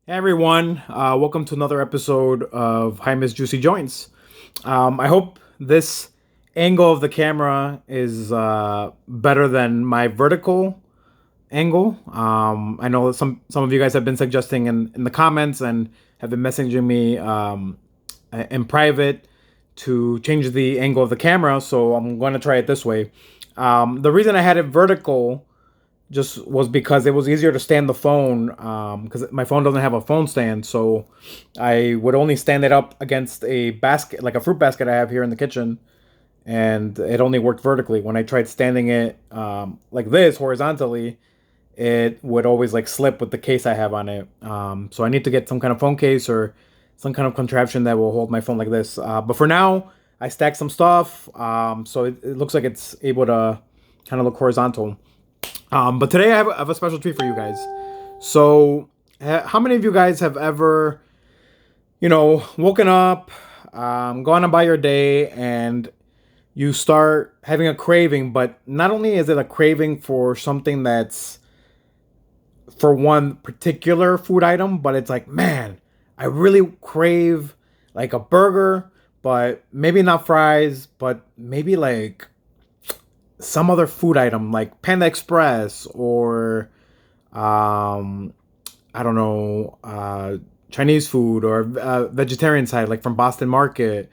Hey everyone, welcome to another episode of Hi Miss Juicy Joints. I hope this angle of the camera is better than my vertical angle. I know that some of you guys have been suggesting in the comments and have been messaging me in private to change the angle of the camera, so I'm going to try it this way. The reason I had it vertical just was because it was easier to stand the phone because my phone doesn't have a phone stand, so I would only stand it up against a basket, like a fruit basket I have here in the kitchen, and it only worked vertically. When I tried standing it like this horizontally, it would always like slip with the case I have on it. So I need to get some kind of phone case or some kind of contraption that will hold my phone like this. But for now, I stacked some stuff, so it looks like it's able to kind of look horizontal. But today I have a special treat for you guys. So, how many of you guys have ever, woken up, gone about your day, and you start having a craving, but not only is it a craving for something that's for one particular food item, but it's like, man, I really crave like a burger, but maybe not fries, but maybe like some other food item like Panda Express or um, I don't know, Chinese food or vegetarian side like from Boston Market.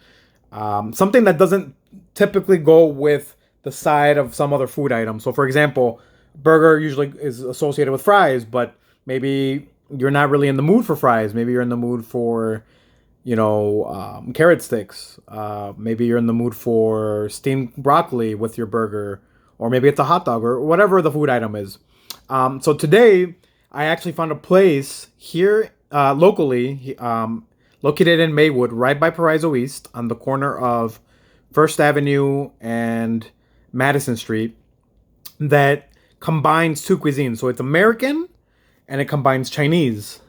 Something that doesn't typically go with the side of some other food item. So, for example, burger usually is associated with fries, but maybe you're not really in the mood for fries. Maybe you're in the mood for carrot sticks. Maybe you're in the mood for steamed broccoli with your burger, or maybe it's a hot dog or whatever the food item is. So today, I actually found a place here locally, located in Maywood, right by Paraiso East, on the corner of First Avenue and Madison Street, that combines two cuisines. So it's American and it combines Chinese.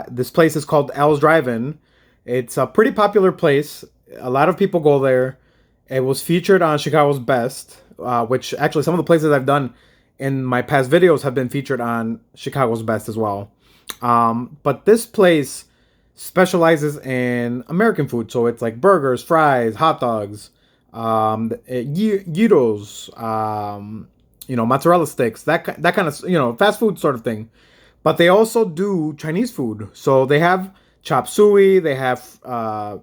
This place is called Al's Drive-In. It's a pretty popular place. A lot of people go there. It was featured on Chicago's Best, which actually some of the places I've done in my past videos have been featured on Chicago's Best as well. But this place specializes in American food, so it's like burgers, fries, hot dogs, gyros, mozzarella sticks, that kind of fast food sort of thing. But they also do Chinese food. So they have chop suey, they have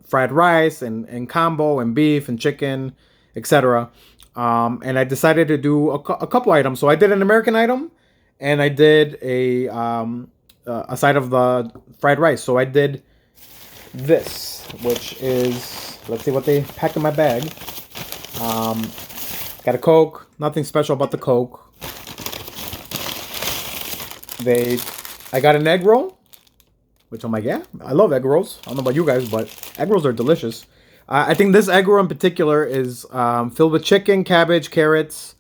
fried rice and combo and beef and chicken, etc. And I decided to do a couple items. So I did an American item, and I did a side of the fried rice. So I did this, which is, let's see what they packed in my bag. Got a Coke. Nothing special about the Coke. I got an egg roll, which I'm like, yeah, I love egg rolls. I don't know about you guys, but egg rolls are delicious. I think this egg roll in particular is filled with chicken, cabbage, carrots,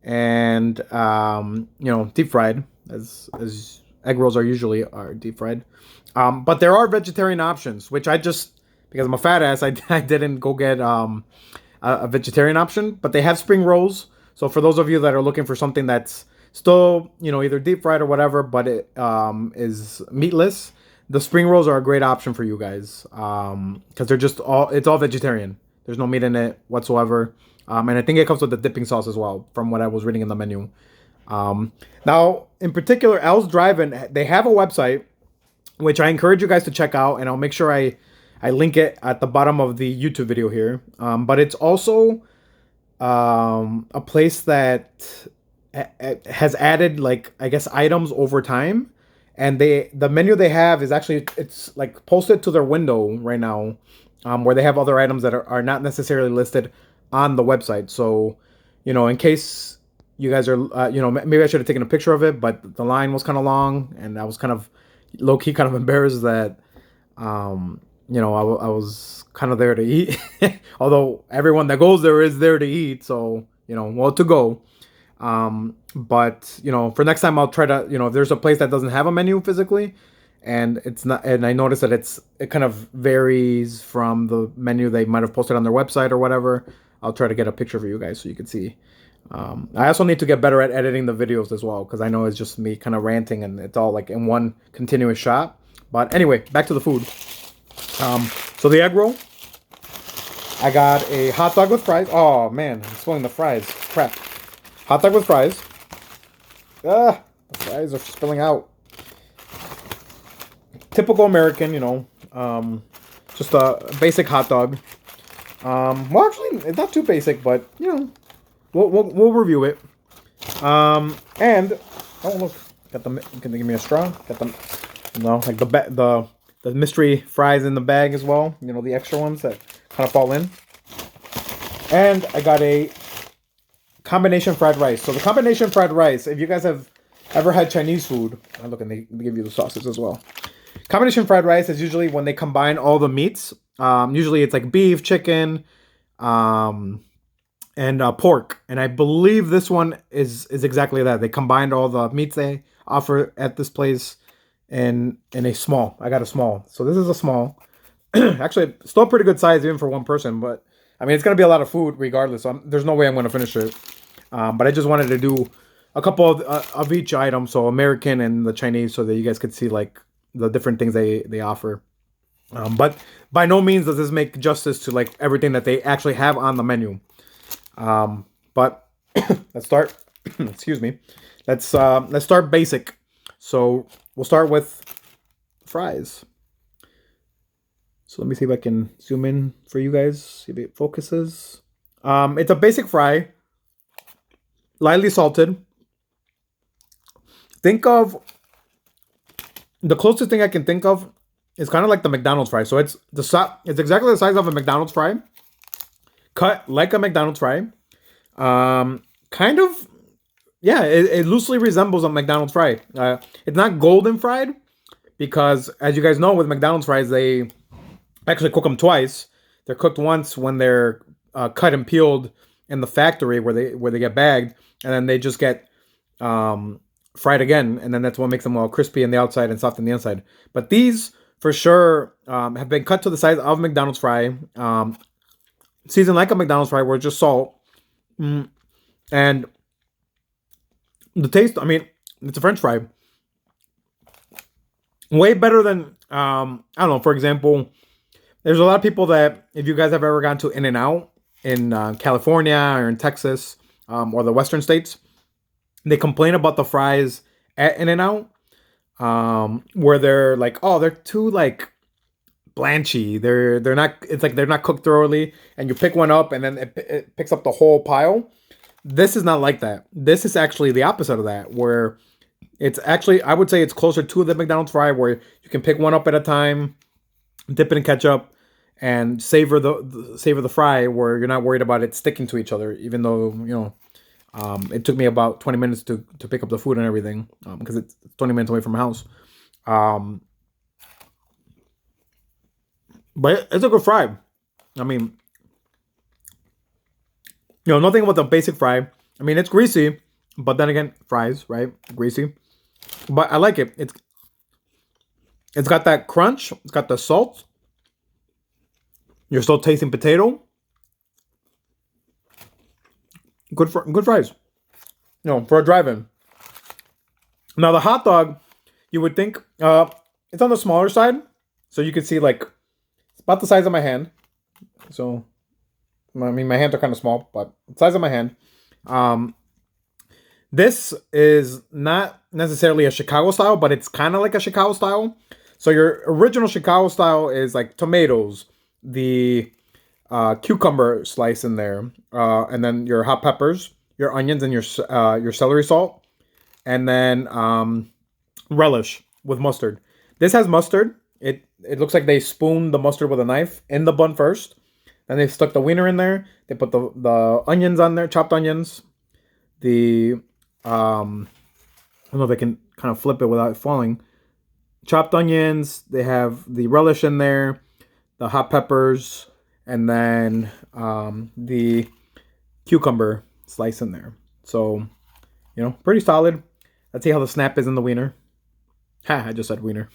and deep fried, as egg rolls are deep fried. But there are vegetarian options, which I just, because I'm a fat ass, I didn't go get a vegetarian option. But they have spring rolls. So for those of you that are looking for something that's still, either deep fried or whatever, but it is meatless, the spring rolls are a great option for you guys, because it's all vegetarian. There's no meat in it whatsoever, and I think it comes with the dipping sauce as well, from what I was reading in the menu. Now, in particular, Al's Drive-In, they have a website which I encourage you guys to check out, and I'll make sure I link it at the bottom of the YouTube video here. But it's also a place that has added, like, I guess, items over time, and the menu they have is actually, it's like posted to their window right now, where they have other items that are not necessarily listed on the website. So, in case you guys are, maybe I should have taken a picture of it, but the line was kind of long, and I was kind of low key kind of embarrassed that, I was kind of there to eat, although everyone that goes there is there to eat. So, well, to go. But for next time I'll try to, if there's a place that doesn't have a menu physically, and it's not, and I notice that it kind of varies from the menu they might have posted on their website or whatever, I'll try to get a picture for you guys so you can see. I also need to get better at editing the videos as well, because I know it's just me kind of ranting and it's all like in one continuous shot. But anyway, back to the food. So the egg roll. I got a hot dog with fries. Oh man, I'm spoiling the fries. Crap. Hot dog with fries. Ah, the fries are spilling out. Typical American, you know. Just a basic hot dog. Well, actually, it's not too basic, but you know, we'll review it. And oh look, got the. Can they give me a straw? Got the, you know, like the mystery fries in the bag as well. You know, the extra ones that kind of fall in. And I got a combination fried rice. So the combination fried rice, if you guys have ever had Chinese food, look, and they give you the sauces as well. Combination fried rice is usually when they combine all the meats. Usually it's like beef, chicken, and pork. And I believe this one is exactly that. They combined all the meats they offer at this place in a small. I got a small. So this is a small. Actually, still a pretty good size even for one person. But, I mean, it's going to be a lot of food regardless. So there's no way I'm going to finish it. But I just wanted to do a couple of each item. So American and the Chinese so that you guys could see, like, the different things they offer. But by no means does this make justice to like everything that they actually have on the menu. But let's start. Excuse me. Let's start basic. So we'll start with fries. So let me see if I can zoom in for you guys. See if it focuses. It's a basic fry, lightly salted. Think of the closest thing I can think of is kind of like the McDonald's fry. So it's exactly the size of a McDonald's fry, cut like a McDonald's fry. Kind of, yeah. It loosely resembles a McDonald's fry. It's not golden fried because, as you guys know, with McDonald's fries, they actually cook them twice. They're cooked once when they're cut and peeled in the factory where they get bagged, and then they just get fried again, and then that's what makes them all crispy on the outside and soft on the inside. But these, for sure, have been cut to the size of McDonald's fry, seasoned like a McDonald's fry, where it's just salt. And the taste, I mean, it's a French fry. Way better than, I don't know, for example, there's a lot of people that, if you guys have ever gone to In-N-Out in California or in Texas, or the Western states, they complain about the fries at In-N-Out, where they're like, oh, they're too like blanchy. They're not. It's like they're not cooked thoroughly, and you pick one up, and then it picks up the whole pile. This is not like that. This is actually the opposite of that, where it's actually, I would say it's closer to the McDonald's fry, where you can pick one up at a time, dip it in ketchup, and savor the fry, where you're not worried about it sticking to each other, even though, you know. It took me about 20 minutes to pick up the food and everything, because it's 20 minutes away from my house. But it's a good fry. I mean, you know, nothing about the basic fry. I mean, it's greasy, but then again, fries, right? Greasy. But I like it. It's got that crunch. It's got the salt. You're still tasting potato. Good fries. You know, for a drive-in. Now the hot dog, you would think it's on the smaller side, so you can see like it's about the size of my hand. So, I mean, my hands are kind of small, but the size of my hand. This is not necessarily a Chicago style, but it's kind of like a Chicago style. So your original Chicago style is like tomatoes, the cucumber slice in there, and then your hot peppers, your onions, and your celery salt, and then relish with mustard. This has mustard. It looks like they spooned the mustard with a knife in the bun first. Then they stuck the wiener in there. They put the onions on there, chopped onions. I don't know if I can kind of flip it without falling. Chopped onions. They have the relish in there, the hot peppers, and then the cucumber slice in there. So, you know, pretty solid. Let's see how the snap is in the wiener. Ha, I just said wiener.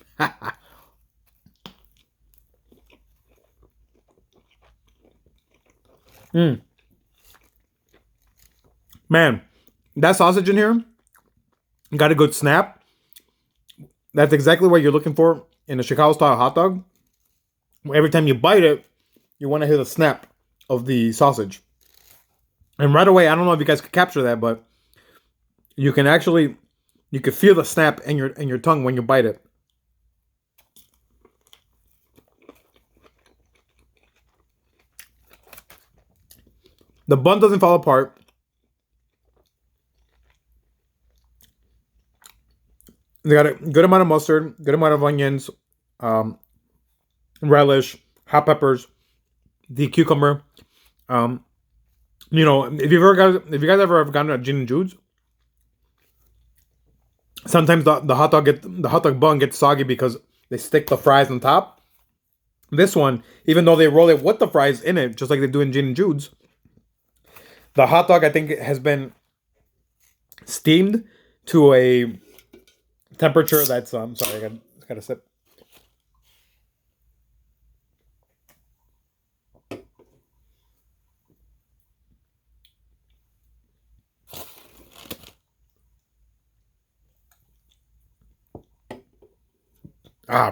Man, that sausage in here got a good snap. That's exactly what you're looking for in a Chicago-style hot dog. Every time you bite it, you want to hear the snap of the sausage. And right away, I don't know if you guys could capture that, but you can actually, you can feel the snap in your tongue when you bite it. The bun doesn't fall apart. They got a good amount of mustard, good amount of onions, relish, hot peppers, the cucumber. You know, if you guys ever have gone to Gin and Jude's, sometimes the hot dog bun gets soggy because they stick the fries on top. This one, even though they roll it with the fries in it, just like they do in Gin and Jude's, the hot dog I think has been steamed to a temperature that's sorry, I got to sip.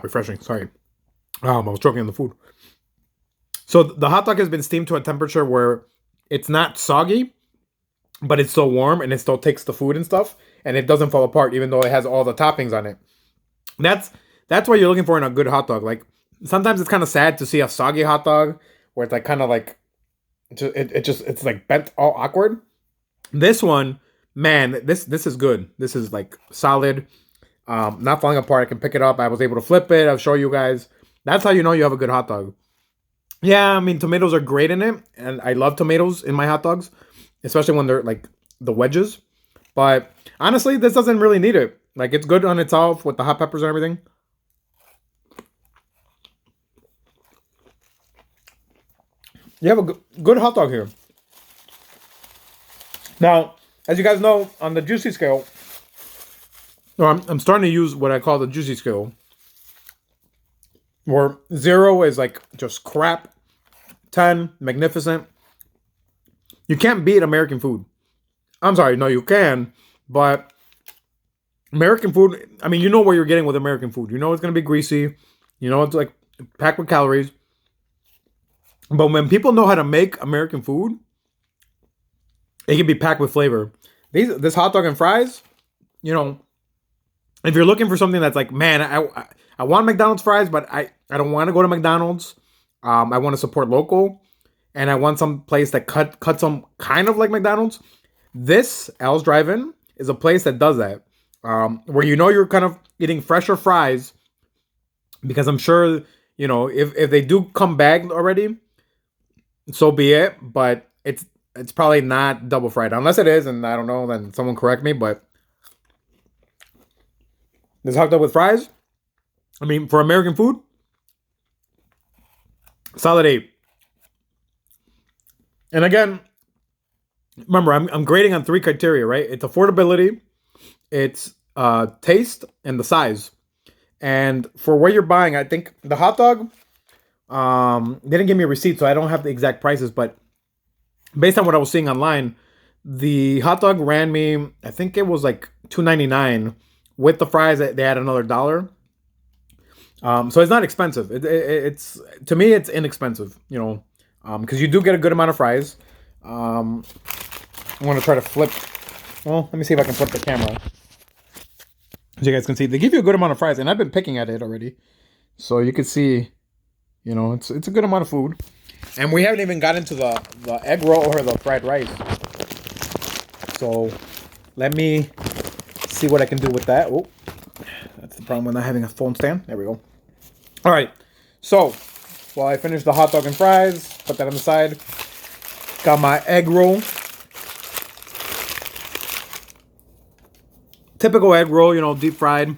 Refreshing. Sorry. I was choking on the food. So the hot dog has been steamed to a temperature where it's not soggy, but it's still warm and it still takes the food and stuff, and it doesn't fall apart even though it has all the toppings on it. That's what you're looking for in a good hot dog. Like sometimes it's kind of sad to see a soggy hot dog where it's like kind of like it's like bent all awkward. This one, man, this is good. This is like solid, not falling apart. I can pick it up. I was able to flip it. I'll show you guys. That's how you know you have a good hot dog. Yeah, I mean, tomatoes are great in it, and I love tomatoes in my hot dogs, especially when they're like the wedges. But honestly, this doesn't really need it. Like, it's good on itself with the hot peppers and everything. You have a good hot dog here. Now, as you guys know, on the juicy scale, or I'm starting to use what I call the juicy scale, where 0 is like just crap, 10, magnificent. You can't beat American food. I'm sorry, no, you can, but American food, I mean, you know what you're getting with American food. You know it's going to be greasy. You know it's like packed with calories. But when people know how to make American food, it can be packed with flavor. This hot dog and fries, you know, if you're looking for something that's like, man, I want McDonald's fries, but I don't want to go to McDonald's. I want to support local, and I want some place that cuts them kind of like McDonald's. This Al's Drive-In is a place that does that, where you know you're kind of eating fresher fries, because I'm sure, you know, if they do come bagged already, so be it. But it's probably not double fried, unless it is, and I don't know. Then someone correct me. But this hot dog with fries, I mean, for American food, solid 8. And again, remember, I'm grading on 3 criteria, right? It's affordability, it's taste, and the size. And for what you're buying, I think the hot dog, they didn't give me a receipt, so I don't have the exact prices. But based on what I was seeing online, the hot dog ran me, I think it was like $2.99. With the fries, they had another $1. So it's not expensive. It's to me, it's inexpensive. You know, because you do get a good amount of fries. I'm gonna try to flip. Well, let me see if I can flip the camera, so you guys can see. They give you a good amount of fries, and I've been picking at it already, so you can see. You know, it's a good amount of food, and we haven't even got into the egg roll or the fried rice. So let me see what I can do with that. Oh, that's the problem with not having a phone stand. There we go. All right. So while I finish the hot dog and fries, put that on the side. Got my egg roll. Typical egg roll, you know, deep fried.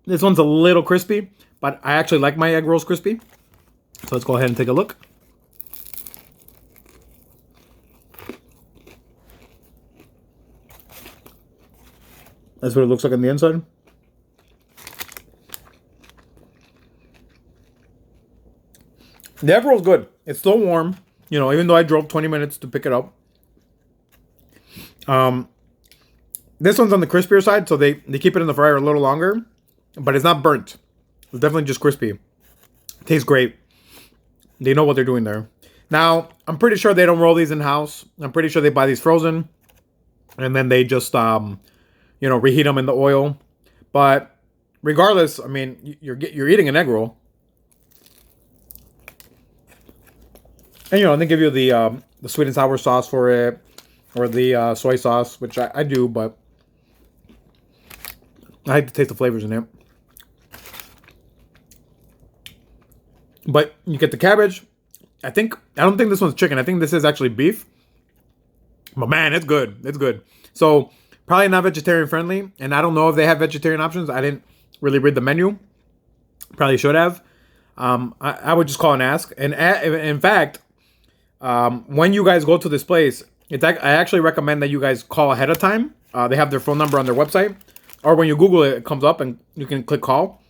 This one's a little crispy, but I actually like my egg rolls crispy. So let's go ahead and take a look. That's what it looks like on the inside. The egg roll's good. It's still warm, you know, even though I drove 20 minutes to pick it up. This one's on the crispier side, so they keep it in the fryer a little longer. but it's not burnt. It's definitely just crispy. Tastes great. They know what they're doing there. Now, I'm pretty sure they don't roll these in house. I'm pretty sure they buy these frozen, and then they just reheat them in the oil. But regardless, I mean, you're eating an egg roll, and they give you the sweet and sour sauce for it, or the soy sauce, which I do, but I like to taste the flavors in it. But you get the cabbage. I don't think this one's chicken. I think this is actually beef. But man, it's good. It's good. So probably not vegetarian friendly. And I don't know if they have vegetarian options. I didn't really read the menu. Probably should have. I would just call and ask. And in fact, when you guys go to this place, I actually recommend that you guys call ahead of time. They have their phone number on their website. Or when you Google it, it comes up and you can click call.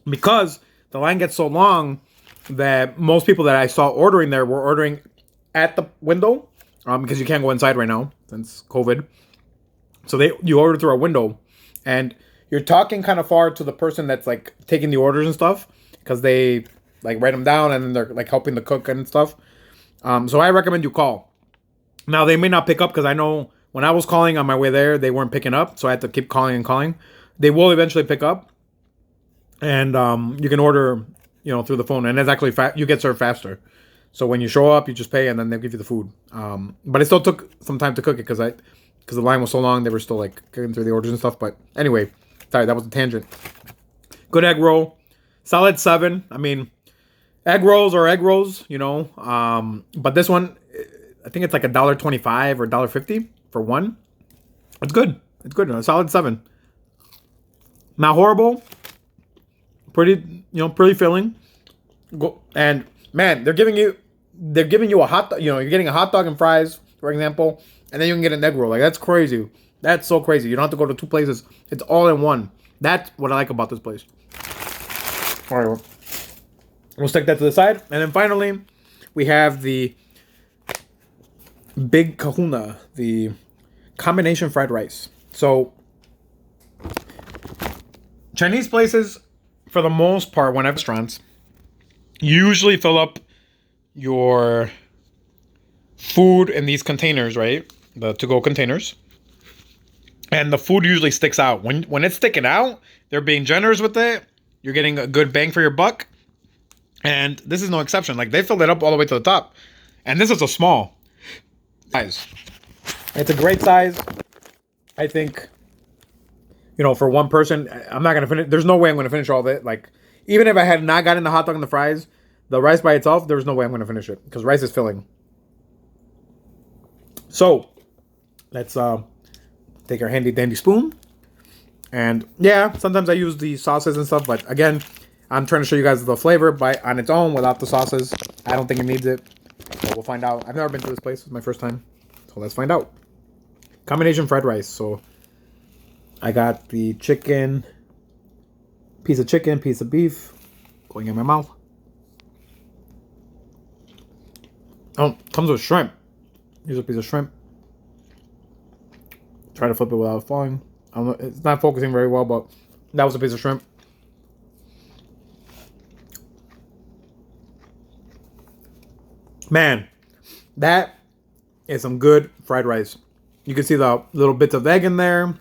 Because the line gets so long that most people that I saw ordering there were ordering at the window, because you can't go inside right now since COVID. So you order through a window, and you're talking kind of far to the person that's like taking the orders and stuff, because they like write them down and then they're like helping the cook and stuff. So I recommend you call. Now they may not pick up, because I know when I was calling on my way there, they weren't picking up, so I had to keep calling and calling. They will eventually pick up, and you can order through the phone, and it's actually you get served faster. So when you show up, you just pay, and then they'll give you the food. But it still took some time to cook it, because the line was so long, they were still like getting through the orders and stuff. But anyway, sorry, that was a tangent. Good egg roll, solid 7. I mean, egg rolls are egg rolls, but this one, I think it's like $1.25 or $1.50 for one. It's good. It's good. A solid 7. Not horrible. Pretty filling. And man, they're giving you a hot dog. You're getting a hot dog and fries, for example, and then you can get an egg roll. Like, that's crazy. That's so crazy. You don't have to go to 2 places. It's all in one. That's what I like about this place. All right, we'll stick that to the side, and then finally, we have the Big Kahuna, the combination fried rice. So Chinese places, for the most part, when restaurants, usually fill up your food in these containers, right? The to-go containers. And the food usually sticks out. When it's sticking out, they're being generous with it. You're getting a good bang for your buck. And this is no exception. Like, they filled it up all the way to the top. And this is a small size. It's a great size. I think, for one person, I'm not going to finish. There's no way I'm going to finish all of it. Like, even if I had not gotten the hot dog and the fries, the rice by itself, there's no way I'm going to finish it, because rice is filling. So, let's take our handy dandy spoon. And yeah, sometimes I use the sauces and stuff, but again, I'm trying to show you guys the flavor on its own without the sauces. I don't think it needs it, but we'll find out. I've never been to this place. It's my first time, so let's find out. Combination fried rice. So I got the chicken, piece of beef, going in my mouth. Oh, comes with shrimp. Here's a piece of shrimp. Try to flip it without falling. I don't know, it's not focusing very well, but that was a piece of shrimp. Man, that is some good fried rice. You can see the little bits of egg in there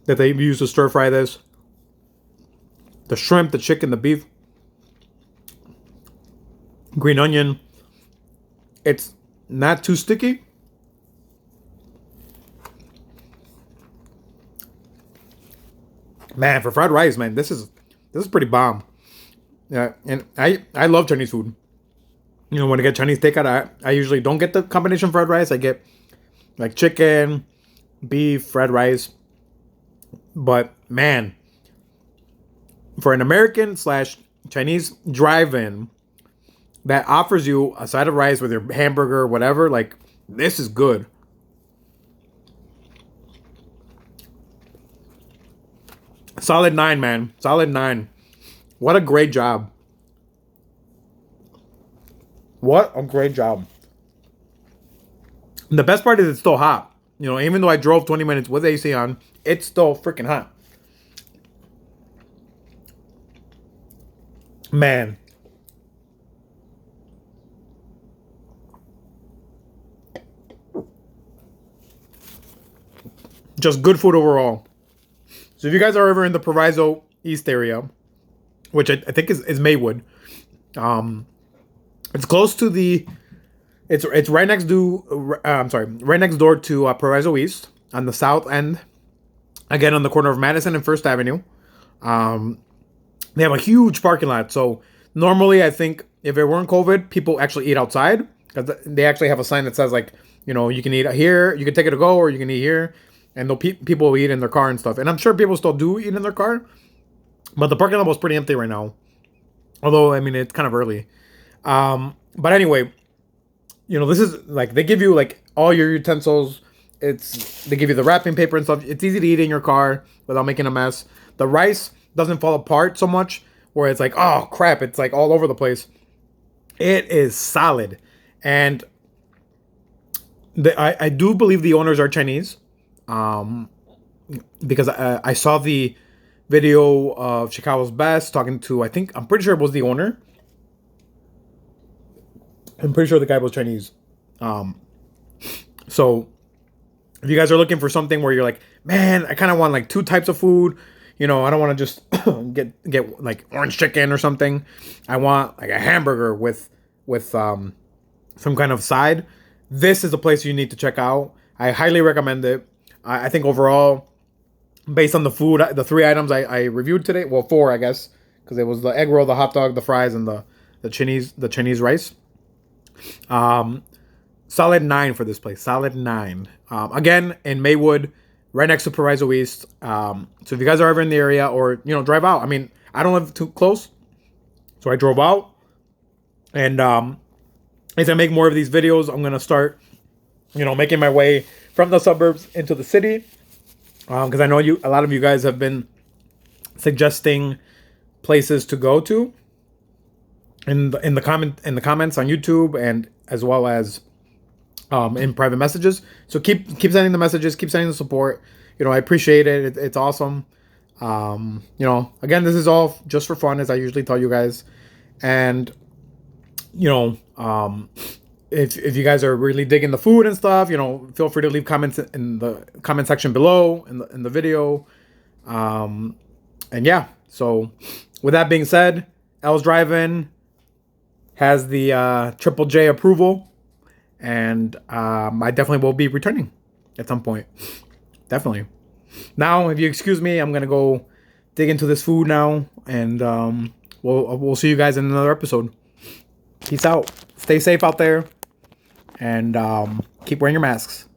that they use to stir fry this. The shrimp, the chicken, the beef, green onion. It's not too sticky. Man, for fried rice, man, this is pretty bomb. Yeah, and I love Chinese food. When I get Chinese takeout, I usually don't get the combination fried rice. I get like chicken, beef, fried rice. But man, for an American / Chinese drive-in that offers you a side of rice with your hamburger or whatever, like, this is good. Solid 9, man. Solid 9. What a great job. What a great job. And the best part is it's still hot. Even though I drove 20 minutes with AC on, it's still freaking hot. Man, just good food overall. So if you guys are ever in the Proviso East area, which I think is Maywood, um, it's close to the. It's right next to. I'm sorry, right next door to Proviso East on the south end. Again, on the corner of Madison and First Avenue. Um, they have a huge parking lot. So normally, I think if it weren't COVID, people actually eat outside because they actually have a sign that says like, you can eat here, you can take it to go, or you can eat here, and people will eat in their car and stuff. And I'm sure people still do eat in their car, but the parking lot was pretty empty right now. Although I mean it's kind of early. But anyway, this is like they give you like all your utensils. They give you the wrapping paper and stuff. It's easy to eat in your car without making a mess. The rice doesn't fall apart so much where it's like, oh crap, it's like all over the place. It is solid. And I do believe the owners are Chinese. Because I saw the video of Chicago's Best talking to, I'm pretty sure it was the owner. I'm pretty sure the guy was Chinese. So if you guys are looking for something where you're like, man, I kind of want like two types of food. I don't want to just get like orange chicken or something. I want like a hamburger with some kind of side. This is a place you need to check out. I highly recommend it. I think overall, based on the food, the 3 items I reviewed today, well, 4 I guess, because it was the egg roll, the hot dog, the fries, and the Chinese rice. Solid 9 for this place. Solid 9. Again, in Maywood, right next to Proviso East. So if you guys are ever in the area or, drive out. I mean, I don't live too close. So I drove out. And as I make more of these videos, I'm going to start, making my way from the suburbs into the city. Because I know a lot of you guys have been suggesting places to go to in the comments on YouTube and as well as in private messages. So keep sending the messages, keep sending the support. I appreciate it. It's awesome. Again, this is all just for fun, as I usually tell you guys. And if you guys are really digging the food and stuff, feel free to leave comments in the comment section below in the video. And yeah, so with that being said, L's Drive-In has the Triple J approval. And I definitely will be returning at some point. Definitely. Now, if you excuse me, I'm going to go dig into this food now. And we'll see you guys in another episode. Peace out. Stay safe out there. And keep wearing your masks.